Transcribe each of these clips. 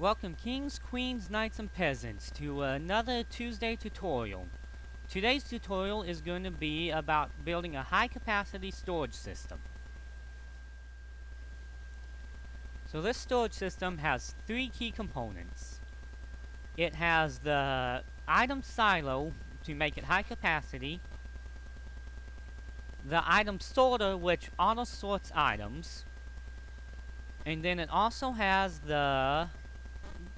Welcome kings, queens, knights, and peasants to another Tuesday tutorial. Today's tutorial is going to be about building a high-capacity storage system. So this storage system has three key components. It has the item silo to make it high capacity, the item sorter which auto-sorts items, and then it also has the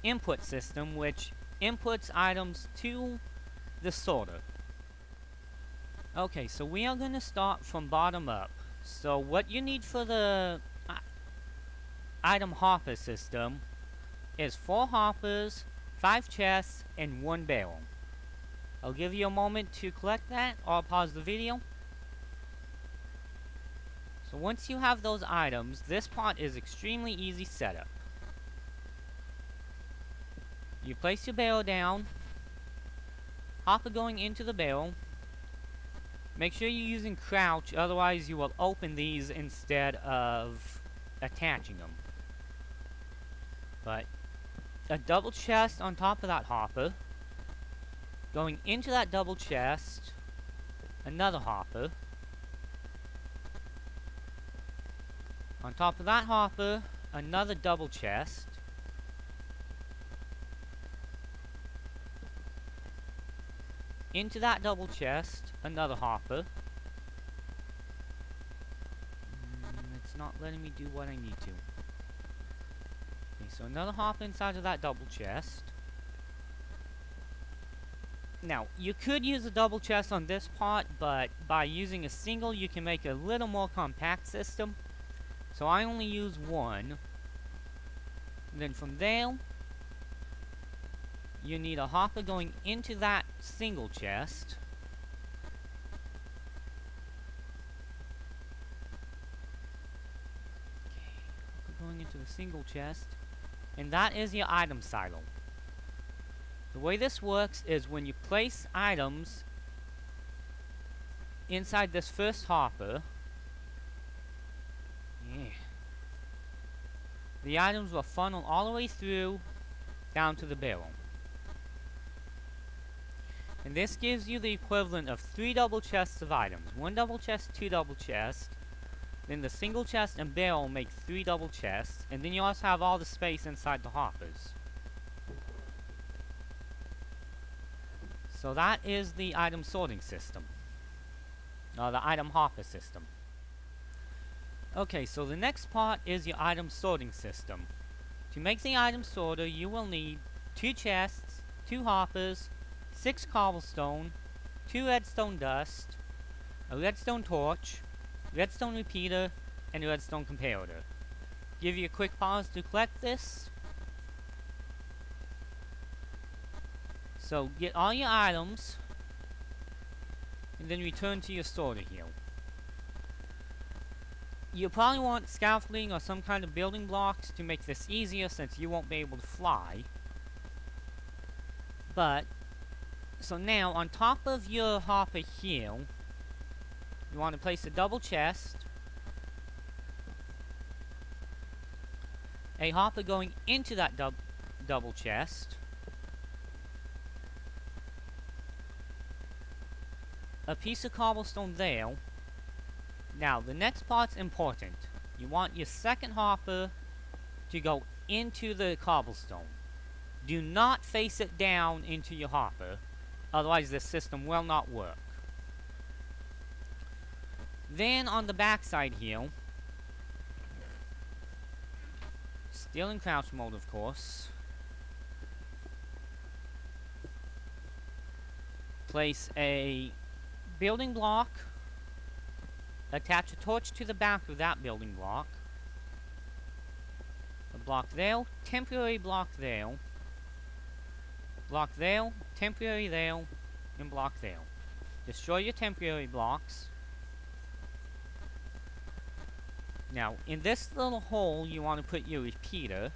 input system which inputs items to the sorter. Okay, so we are going to start from bottom up. So what you need for the item hopper system is 4 hoppers, 5 chests, and 1 barrel. I'll give you a moment to collect that, or I'll pause the video. So once you have those items, this part is extremely easy setup. You place your barrel down, hopper going into the barrel. Make sure you're using crouch, otherwise you will open these instead of attaching them. But a double chest on top of that hopper. Going into that double chest, another hopper. On top of that hopper, another double chest. Into that double chest, another hopper. It's not letting me do what I need to. Okay, so another hopper inside of that double chest. Now, you could use a double chest on this part, but by using a single, you can make a little more compact system. So I only use one. And then from there, you need a hopper going into that single chest. Okay, hopper going into the single chest. And that is your item silo. The way this works is when you place items inside this first hopper, the items will funnel all the way through down to the barrel. And this gives you the equivalent of 3 double chests of items. 1 double chest, 2 double chests. Then the single chest and barrel make 3 double chests. And then you also have all the space inside the hoppers. So that is the item sorting system. The item hopper system. Okay, so the next part is your item sorting system. To make the item sorter, you will need 2 chests, 2 hoppers, 6 cobblestone, 2 redstone dust, a redstone torch, redstone repeater, and a redstone comparator. Give you a quick pause to collect this. So get all your items, and then return to your sorter here. You probably want scaffolding or some kind of building blocks to make this easier since you won't be able to fly. But so now, on top of your hopper here, you want to place a double chest, a hopper going into that double chest, a piece of cobblestone there. Now, the next part's important. You want your second hopper to go into the cobblestone. Do not face it down into your hopper. Otherwise, this system will not work. Then, on the back side here, still in crouch mode, of course, place a building block, attach a torch to the back of that building block, a block there, temporary block there, block there, temporary there, and block there. Destroy your temporary blocks. Now, in this little hole, you want to put your repeater.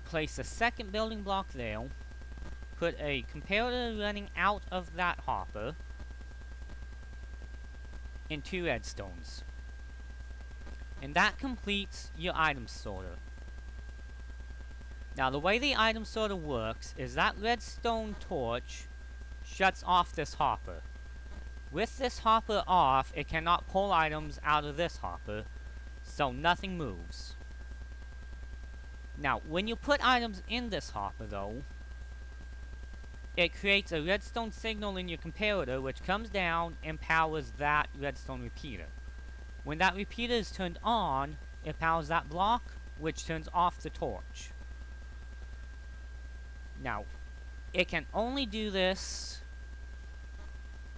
Place a second building block there. Put a comparator running out of that hopper. And 2 redstones. And that completes your item sorter. Now the way the item sorter works is that redstone torch shuts off this hopper. With this hopper off, it cannot pull items out of this hopper, so nothing moves. Now, when you put items in this hopper though, it creates a redstone signal in your comparator which comes down and powers that redstone repeater. When that repeater is turned on, it powers that block, which turns off the torch. Now, it can only do this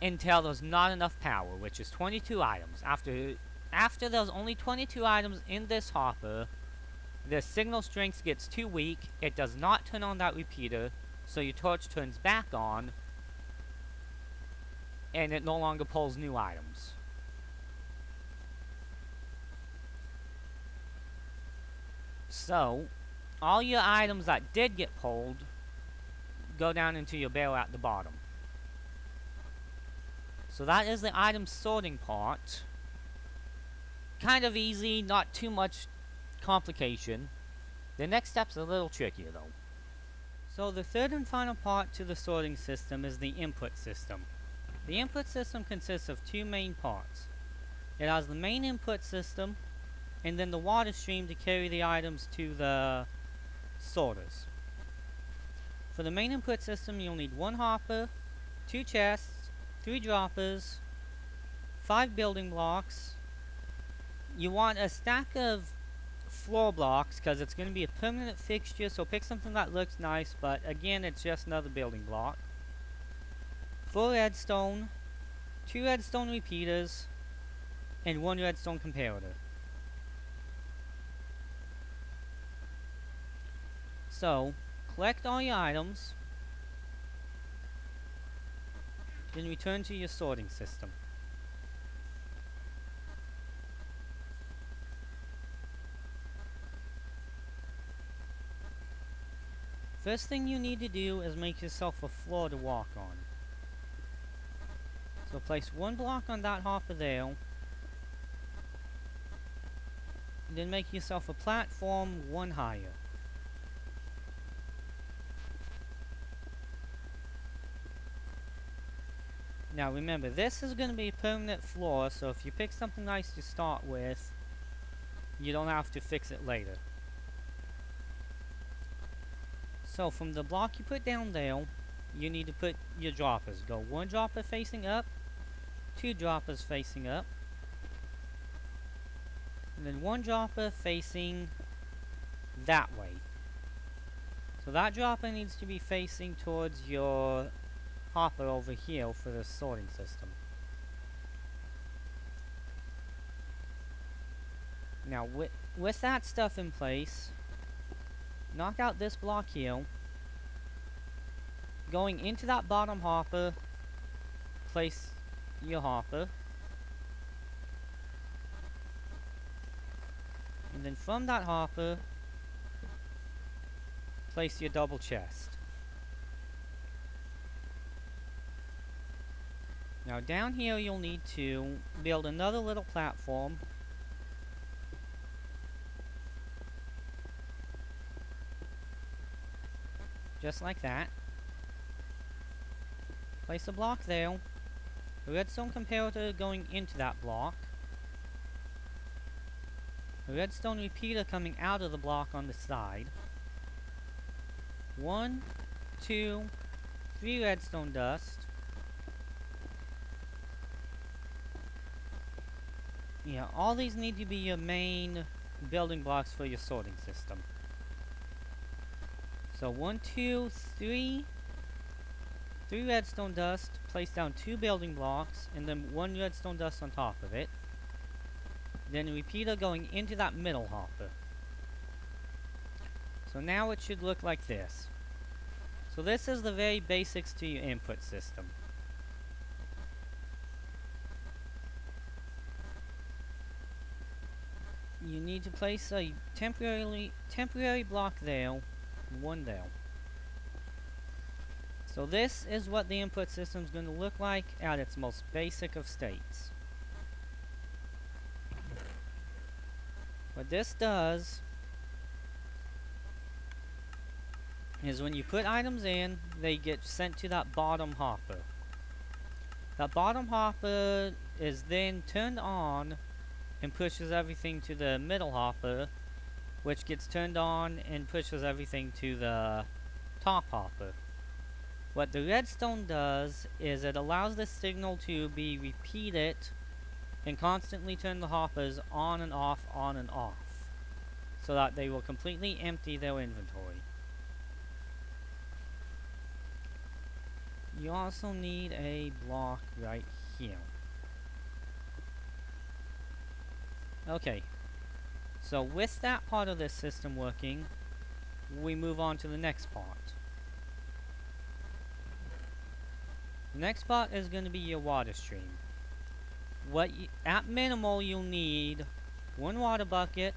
until there's not enough power, which is 22 items. After there's only 22 items in this hopper, the signal strength gets too weak, it does not turn on that repeater, so your torch turns back on, and it no longer pulls new items. So, all your items that did get pulled go down into your barrel at the bottom. So that is the item sorting part. Kind of easy, not too much complication. The next step's a little trickier though. So the third and final part to the sorting system is the input system. The input system consists of two main parts. It has the main input system, and then the water stream to carry the items to the sorters. For the main input system, you'll need one hopper, 2 chests, 3 droppers, 5 building blocks. You want a stack of floor blocks because it's going to be a permanent fixture, so pick something that looks nice, but again, it's just another building block. 4 redstone, 2 redstone repeaters, and 1 redstone comparator. So, collect all your items, then return to your sorting system. First thing you need to do is make yourself a floor to walk on. So place 1 block on that hopper there, and then make yourself a platform 1 higher. Now remember, this is going to be a permanent floor, so if you pick something nice to start with, you don't have to fix it later. So from the block you put down there, you need to put your droppers. Go 1 dropper facing up, 2 droppers facing up, and then 1 dropper facing that way. So that dropper needs to be facing towards your hopper over here for the sorting system. Now with that stuff in place, knock out this block here. Going into that bottom hopper, place your hopper. And then from that hopper, place your double chest. Now down here you'll need to build another little platform. Just like that. Place a block there. A redstone comparator going into that block. A redstone repeater coming out of the block on the side. 1, 2, 3 redstone dust. Yeah, all these need to be your main building blocks for your sorting system. So 1, 2, 3 redstone dust, place down 2 building blocks, and then 1 redstone dust on top of it. Then a repeater going into that middle hopper. So now it should look like this. So this is the very basics to your input system. You need to place a temporary block there, 1 there. So this is what the input system is going to look like at its most basic of states. What this does is when you put items in, they get sent to that bottom hopper. That bottom hopper is then turned on and pushes everything to the middle hopper, which gets turned on and pushes everything to the top hopper. What the redstone does is it allows the signal to be repeated and constantly turn the hoppers on and off, so that they will completely empty their inventory. You also need a block right here. Okay, so with that part of this system working, we move on to the next part. The next part is going to be your water stream. At minimal, you'll need one water bucket,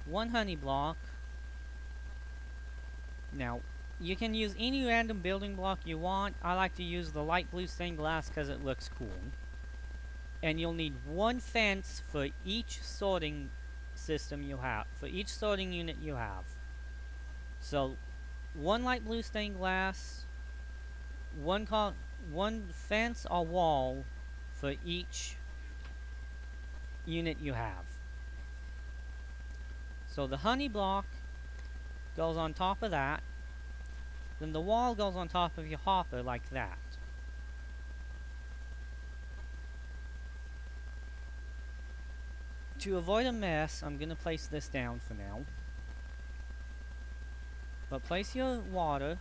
one honey block. Now, you can use any random building block you want. I like to use the light blue stained glass because it looks cool. And you'll need one fence for each sorting system you have, for each sorting unit you have. So, one light blue stained glass, one fence or wall for each unit you have. So the honey block goes on top of that, then the wall goes on top of your hopper like that. To avoid a mess, I'm going to place this down for now. But place your water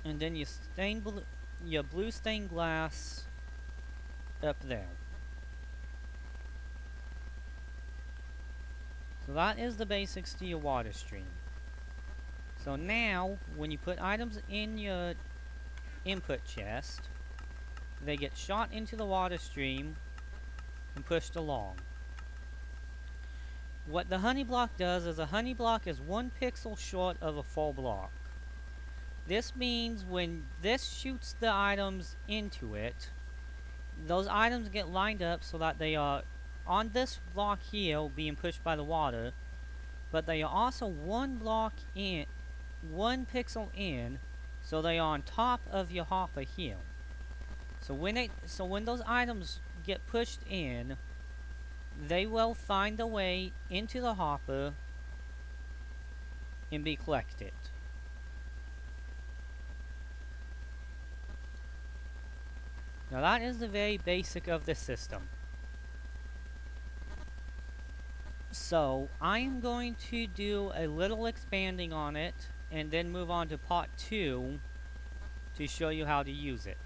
and then your blue stained glass up there. So that is the basics to your water stream. So now, when you put items in your input chest, they get shot into the water stream and pushed along. What the honey block does is a honey block is 1 pixel short of a full block. This means when this shoots the items into it, those items get lined up so that they are on this block here being pushed by the water, but they are also 1 block in, 1 pixel in, so they are on top of your hopper here. So when those items get pushed in, they will find a way into the hopper and be collected. Now that is the very basic of the system. So I am going to do a little expanding on it and then move on to part 2 to show you how to use it.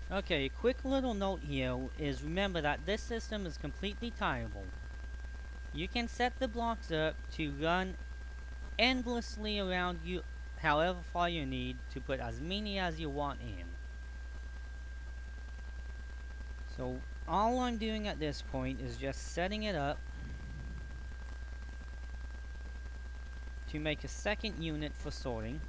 Okay, a quick little note here is remember that this system is completely timeable. You can set the blocks up to run endlessly around you however far you need to put as many as you want in. So all I'm doing at this point is just setting it up to make a second unit for sorting.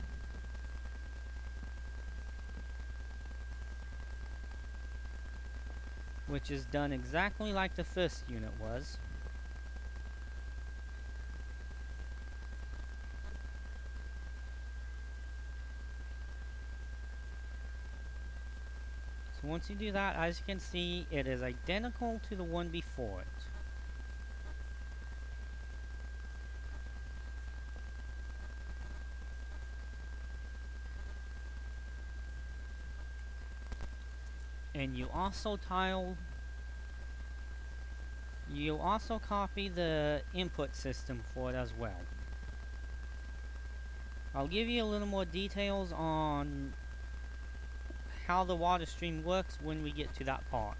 Which is done exactly like the first unit was. So once you do that, as you can see, it is identical to the one before it. And you also copy the input system for it as well. I'll give you a little more details on how the water stream works when we get to that part.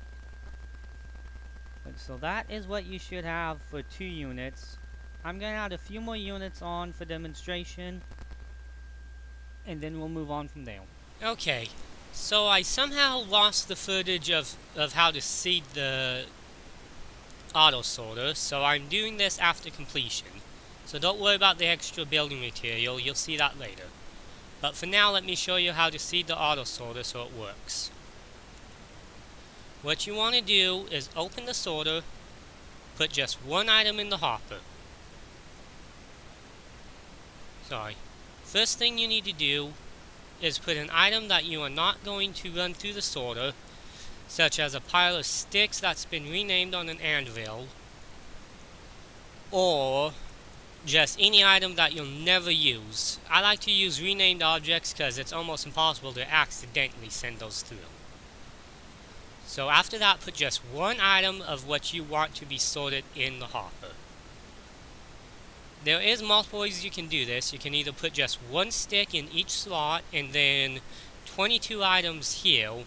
So that is what you should have for 2 units. I'm going to add a few more units on for demonstration, and then we'll move on from there. Okay, so I somehow lost the footage of how to seed the auto sorter, so I'm doing this after completion. So don't worry about the extra building material, you'll see that later. But for now, let me show you how to seed the auto sorter so it works. What you want to do is open the sorter, put just one item in the hopper. First thing you need to do is put an item that you are not going to run through the sorter, such as a pile of sticks that's been renamed on an anvil, or just any item that you'll never use. I like to use renamed objects because it's almost impossible to accidentally send those through. So after that, put just one item of what you want to be sorted in the hopper. There is multiple ways you can do this. You can either put just one stick in each slot and then 22 items here,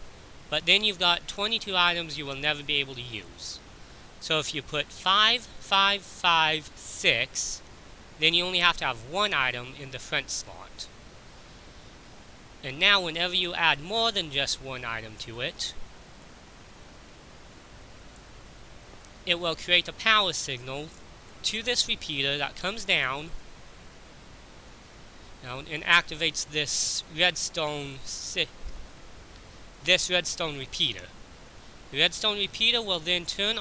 but then you've got 22 items you will never be able to use. So if you put 5, 5, 5, 6, then you only have to have one item in the front slot. And now whenever you add more than just one item to it, it will create a power signal to this repeater that comes down and activates this redstone repeater. The redstone repeater will then turn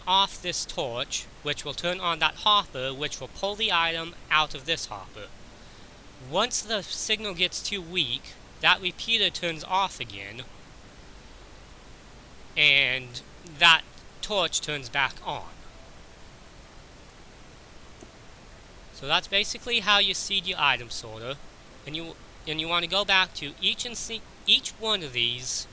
off this torch, which will turn on that hopper, which will pull the item out of this hopper. Once the signal gets too weak, that repeater turns off again, and that torch turns back on. So that's basically how you seed your item sorter, and you want to go back to each one of these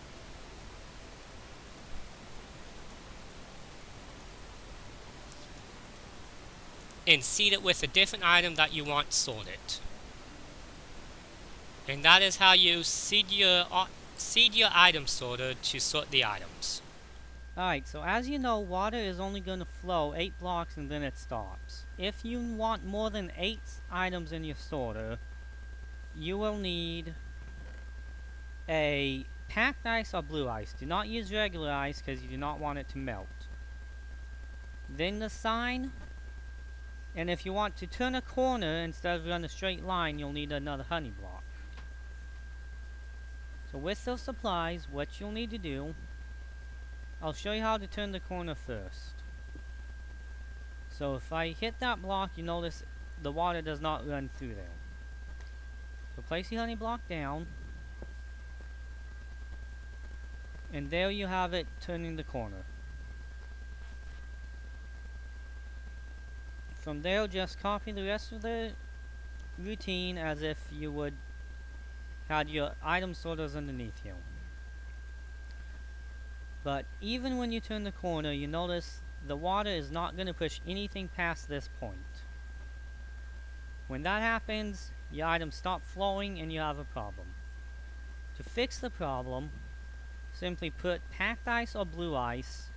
and seed it with a different item that you want sorted. And that is how you seed your item sorter to sort the items. Alright, so as you know, water is only going to flow 8 blocks and then it stops. If you want more than 8 items in your sorter, you will need a packed ice or blue ice. Do not use regular ice because you do not want it to melt. Then the sign, and if you want to turn a corner instead of run a straight line, you'll need another honey block. So with those supplies, what you'll need to do, I'll show you how to turn the corner first. So if I hit that block, you notice the water does not run through there. So place the honey block down, and there you have it turning the corner. From there, just copy the rest of the routine as if you would had your item sorters underneath you. But even when you turn the corner, you notice the water is not going to push anything past this point. When that happens, your items stop flowing and you have a problem. To fix the problem, simply put packed ice or blue ice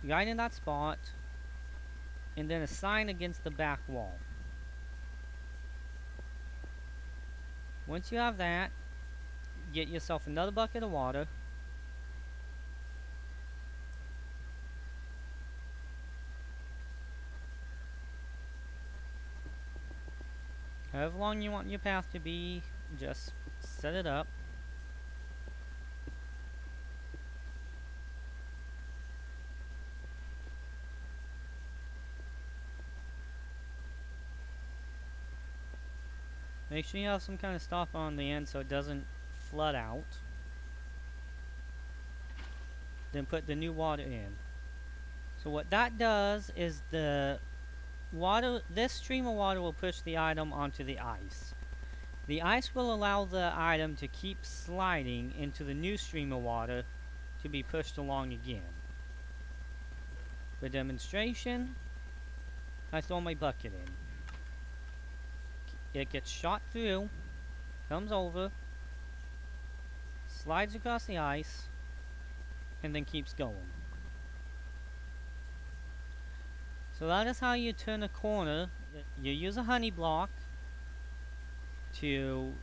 right in that spot, and then a sign against the back wall. Once you have that, get yourself another bucket of water. However long you want your path to be, just set it up. Make sure you have some kind of stopper on the end so it doesn't flood out. Then put the new water in. So what that does is this stream of water will push the item onto the ice. The ice will allow the item to keep sliding into the new stream of water to be pushed along again. For demonstration, I throw my bucket in. It gets shot through, comes over, slides across the ice, and then keeps going. So that is how you turn a corner. You use a honey block to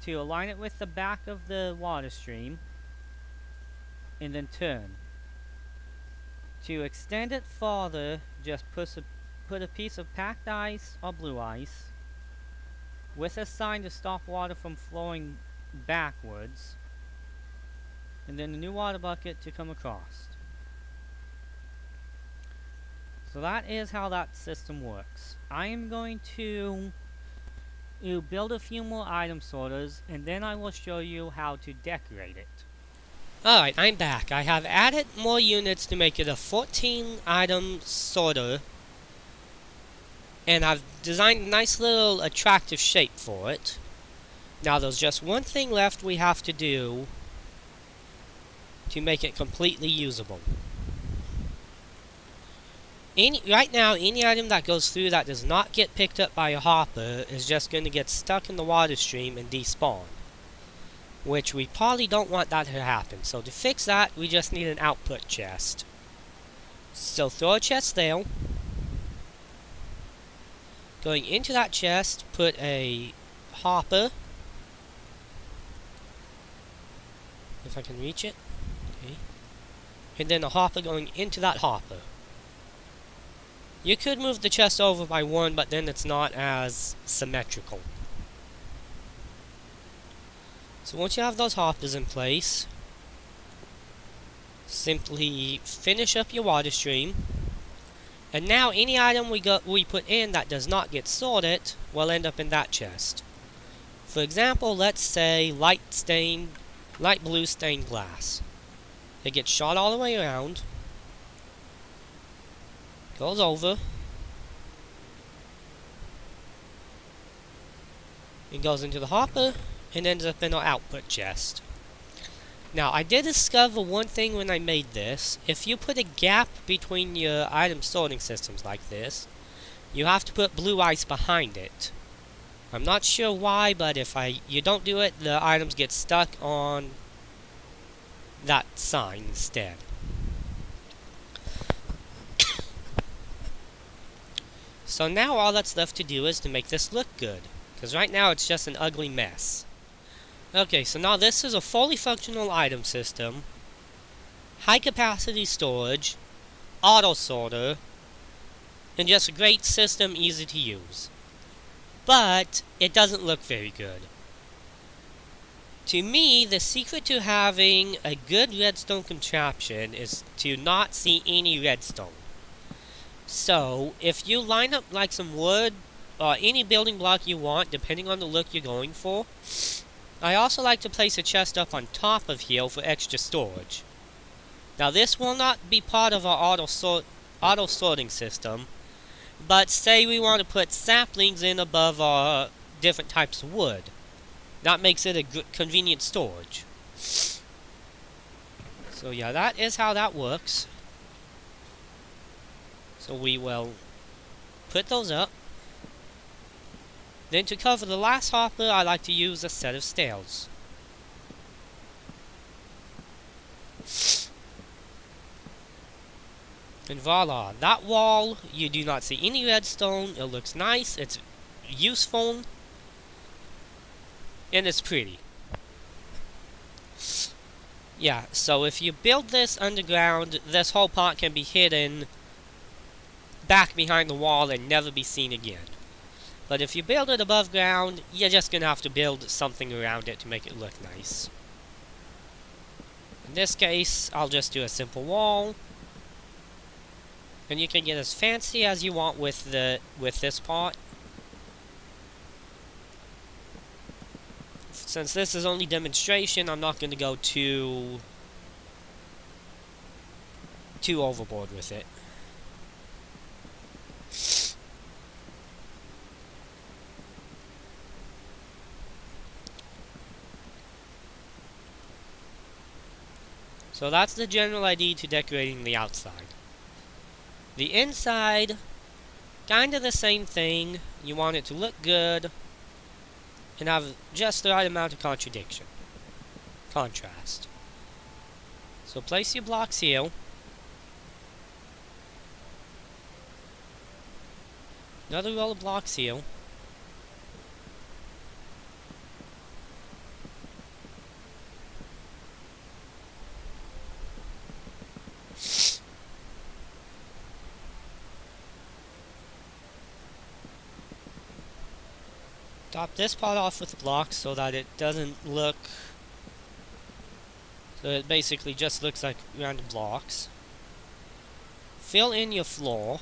align it with the back of the water stream, and then turn. To extend it farther, just put a piece of packed ice or blue ice with a sign to stop water from flowing backwards, and then a new water bucket to come across. So that is how that system works. I am going to build a few more item sorters, and then I will show you how to decorate it. Alright, I'm back. I have added more units to make it a 14 item sorter. And I've designed a nice little attractive shape for it. Now there's just one thing left we have to do to make it completely usable. Right now, any item that goes through that does not get picked up by a hopper is just going to get stuck in the water stream and despawn. Which we probably don't want that to happen. So to fix that, we just need an output chest. So throw a chest there. Going into that chest, put a hopper. If I can reach it. Okay. And then a hopper going into that hopper. You could move the chest over by one, but then it's not as symmetrical. So once you have those hoppers in place, simply finish up your water stream. And now any item we put in that does not get sorted will end up in that chest. For example, let's say light blue stained glass. It gets shot all the way around, goes over, it goes into the hopper, and ends up in our output chest. Now, I did discover one thing when I made this. If you put a gap between your item sorting systems like this, you have to put blue ice behind it. I'm not sure why, but if you don't do it, the items get stuck on that sign instead. So now all that's left to do is to make this look good, because right now it's just an ugly mess. Okay, so now this is a fully functional item system, high capacity storage, auto sorter, and just a great system, easy to use. But it doesn't look very good. To me, the secret to having a good redstone contraption is to not see any redstone. So, if you line up like some wood, or any building block you want, depending on the look you're going for, I also like to place a chest up on top of here for extra storage. Now this will not be part of our auto sorting system, but say we want to put saplings in above our different types of wood. That makes it a convenient storage. So yeah, that is how that works. So we will put those up. Then to cover the last hopper, I like to use a set of stairs. And voila, that wall, you do not see any redstone, it looks nice, it's useful, and it's pretty. Yeah, so if you build this underground, this whole part can be hidden back behind the wall and never be seen again. But if you build it above ground, you're just going to have to build something around it to make it look nice. In this case, I'll just do a simple wall. And you can get as fancy as you want with this part. Since this is only demonstration, I'm not going to go too overboard with it. So that's the general idea to decorating the outside. The inside, kinda the same thing. You want it to look good and have just the right amount of contrast. So place your blocks here. Another row of blocks here. top this part off with blocks so that it doesn't look... So it basically just looks like random blocks. Fill in your floor.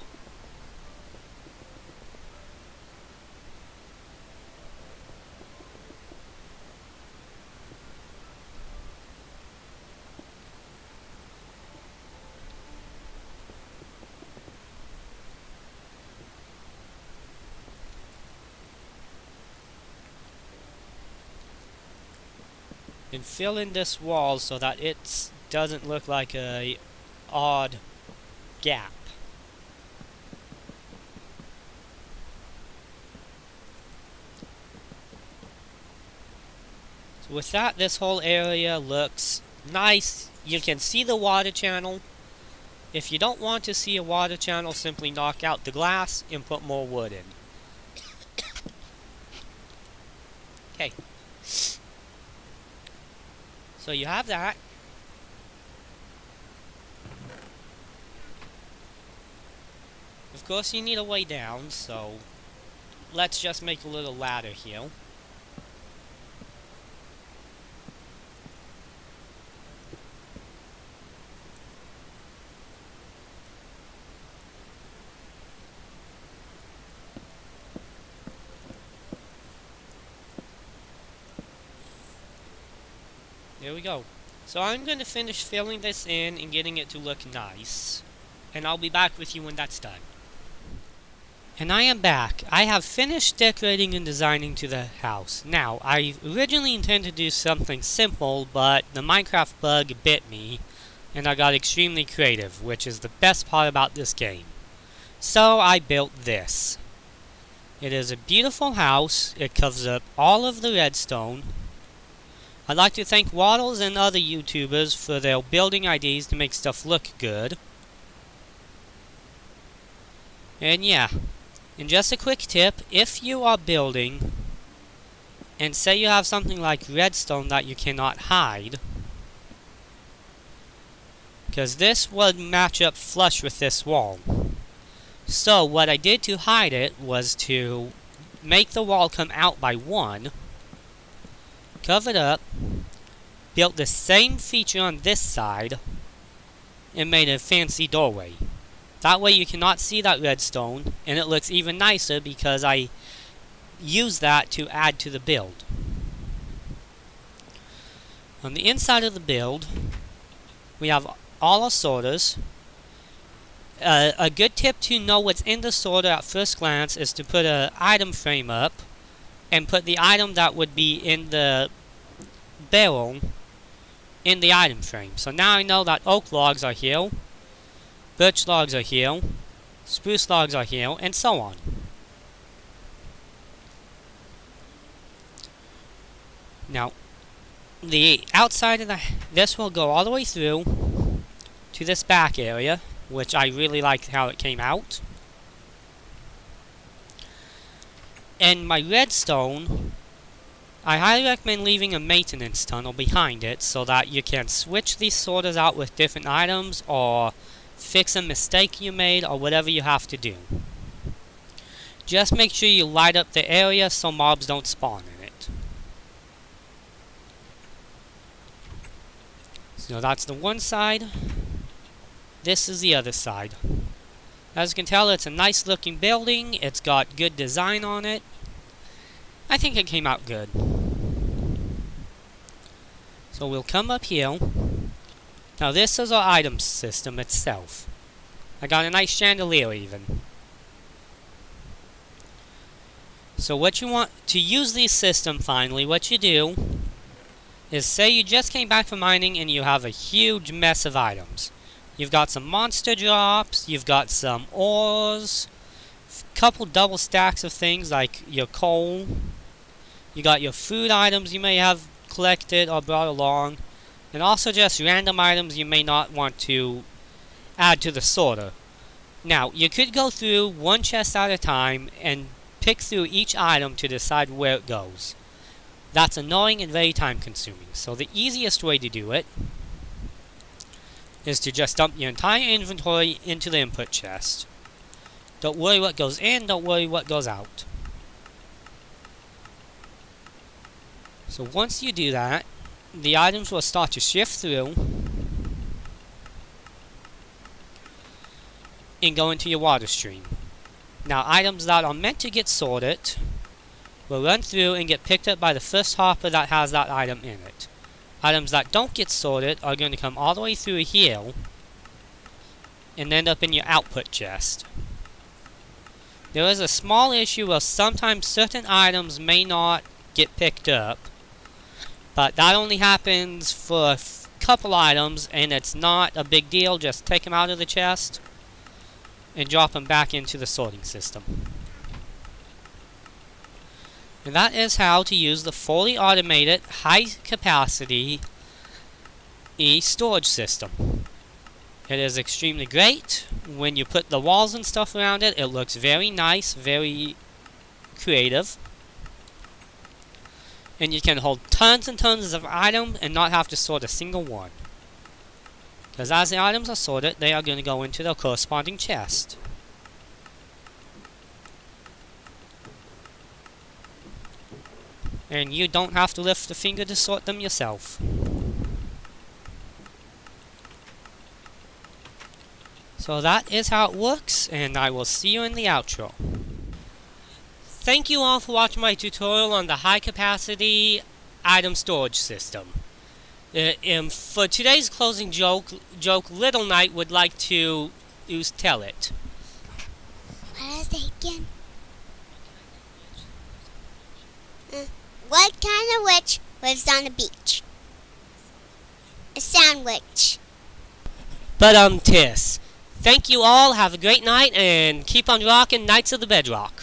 And fill in this wall so that it doesn't look like a odd gap. So with that, this whole area looks nice. You can see the water channel. If you don't want to see a water channel, simply knock out the glass and put more wood in. Okay. So you have that. Of course you need a way down, so let's just make a little ladder here. There we go. So I'm going to finish filling this in and getting it to look nice. And I'll be back with you when that's done. And I am back. I have finished decorating and designing to the house. Now, I originally intended to do something simple, but the Minecraft bug bit me, and I got extremely creative, which is the best part about this game. So I built this. It is a beautiful house. It covers up all of the redstone. I'd like to thank Waddles and other YouTubers for their building ideas to make stuff look good. And yeah, and just a quick tip, if you are building, and say you have something like redstone that you cannot hide, because this would match up flush with this wall. So what I did to hide it was to make the wall come out by one, cover it up, built the same feature on this side, and made a fancy doorway. That way you cannot see that redstone, and it looks even nicer because I use that to add to the build. On the inside of the build, we have all our sorters. A good tip to know what's in the sorter at first glance is to put an item frame up and put the item that would be in the barrel in the item frame. So now I know that oak logs are here, birch logs are here, spruce logs are here, and so on. Now, the outside of this will go all the way through to this back area, which I really like how it came out. And my redstone, I highly recommend leaving a maintenance tunnel behind it so that you can switch these sorters out with different items or fix a mistake you made or whatever you have to do. Just make sure you light up the area so mobs don't spawn in it. So that's the one side. This is the other side. As you can tell, it's a nice looking building. It's got good design on it. I think it came out good. So we'll come up here. Now this is our item system itself. I got a nice chandelier even. So what you want to use this system finally, what you do is say you just came back from mining and you have a huge mess of items. You've got some monster drops, you've got some ores, a couple double stacks of things like your coal. You got your food items you may have collected or brought along, and also just random items you may not want to add to the sorter. Now, you could go through one chest at a time and pick through each item to decide where it goes. That's annoying and very time consuming. So the easiest way to do it is to just dump your entire inventory into the input chest. Don't worry what goes in, don't worry what goes out. So once you do that, the items will start to shift through and go into your water stream. Now items that are meant to get sorted will run through and get picked up by the first hopper that has that item in it. Items that don't get sorted are going to come all the way through here and end up in your output chest. There is a small issue where sometimes certain items may not get picked up, but that only happens for a couple items and it's not a big deal. Just take them out of the chest and drop them back into the sorting system. And that is how to use the fully automated high capacity storage system. It is extremely great. When you put the walls and stuff around it, it looks very nice, very creative. And you can hold tons and tons of items and not have to sort a single one. Because as the items are sorted, they are going to go into their corresponding chest. And you don't have to lift a finger to sort them yourself. So that is how it works, and I will see you in the outro. Thank you all for watching my tutorial on the high capacity item storage system. For today's closing joke, Little Knight would like to tell it. What is it again? What kind of witch lives on the beach? A sandwich. Tis. Thank you all, have a great night, and keep on rocking Knights of the Bedrock.